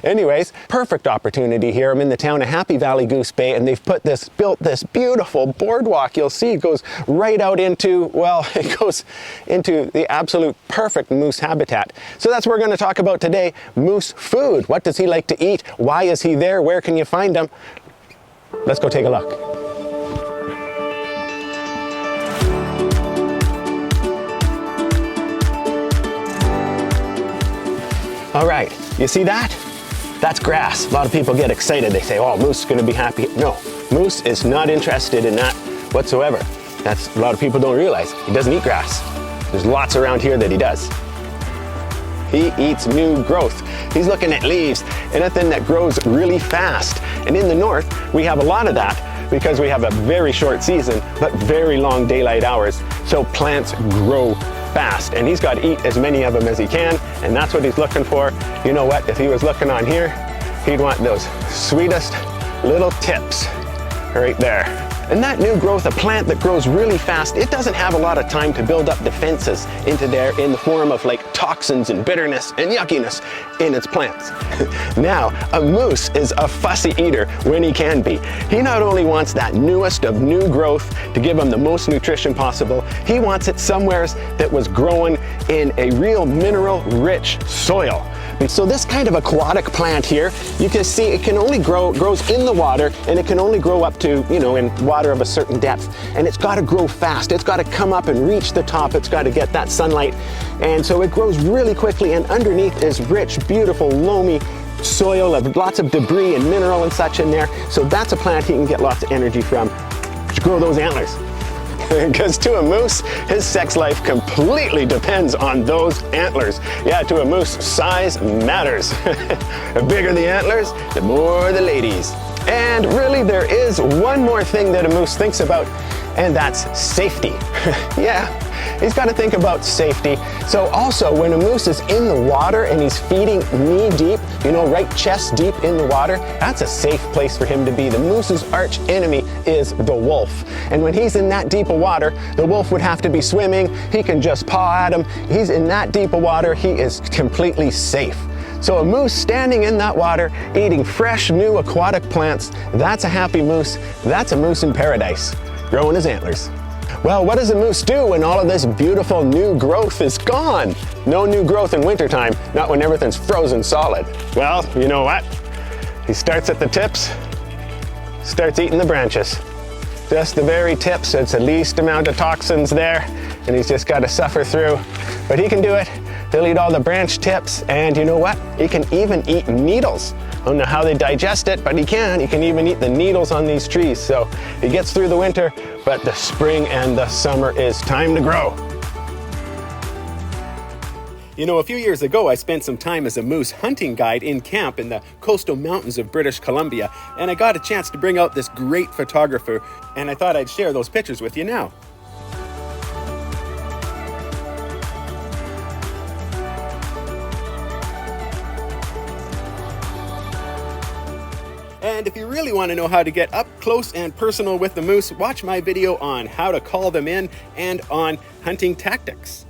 Anyways, perfect opportunity here. I'm in the town of Happy Valley Goose Bay, and they've built this beautiful boardwalk. You'll see it goes right out into, well, it goes into the absolute perfect moose habitat. So that's what we're going to talk about today, moose food. What does he like to eat? Why is he there? Where can you find him? Let's go take a look. All right, you see that? That's grass. A lot of people get excited. They say, oh, moose is gonna be happy. No, moose is not interested in that whatsoever. That's a lot of people don't realize. He doesn't eat grass. There's lots around here that he does. He eats new growth. He's looking at leaves, anything that grows really fast. And in the north, we have a lot of that because we have a very short season, but very long daylight hours. So plants grow fast, and he's got to eat as many of them as he can, and that's what he's looking for. You know what? If he was looking on here, he'd want those sweetest little tips right there. And that new growth, a plant that grows really fast, it doesn't have a lot of time to build up defenses into there in the form of like toxins and bitterness and yuckiness in its plants. Now, a moose is a fussy eater when he can be. He not only wants that newest of new growth to give him the most nutrition possible, he wants it somewhere that was growing in a real mineral-rich soil. And so this kind of aquatic plant here, you can see it can only grows in the water, and it can only grow up to, in water of a certain depth. And it's got to grow fast. It's got to come up and reach the top. It's got to get that sunlight. And so it grows really quickly, and underneath is rich, beautiful, loamy soil of lots of debris and mineral and such in there. So that's a plant he can get lots of energy from to grow those antlers. Because to a moose, his sex life completely depends on those antlers. Yeah, to a moose, size matters. The bigger the antlers, the more the ladies. And really, there is one more thing that a moose thinks about, and that's safety. Yeah, he's got to think about safety. So also, when a moose is in the water and he's feeding knee deep, right chest deep in the water, that's a safe place for him to be. The moose's arch enemy is the wolf. And when he's in that deep of water, the wolf would have to be swimming. He can just paw at him. He's in that deep of water, he is completely safe. So a moose standing in that water, eating fresh, new aquatic plants, that's a happy moose. That's a moose in paradise, growing his antlers. Well, what does a moose do when all of this beautiful new growth is gone? No new growth in wintertime, not when everything's frozen solid. Well, you know what? He starts at the tips, starts eating the branches. Just the very tips, it's the least amount of toxins there, and he's just got to suffer through. But he can do it. He'll eat all the branch tips, and you know what? He can even eat needles. I don't know how they digest it, but he can. He can even eat the needles on these trees. So he gets through the winter, but the spring and the summer is time to grow. A few years ago, I spent some time as a moose hunting guide in camp in the coastal mountains of British Columbia, and I got a chance to bring out this great photographer, and I thought I'd share those pictures with you now. And if you really want to know how to get up close and personal with the moose, watch my video on how to call them in and on hunting tactics.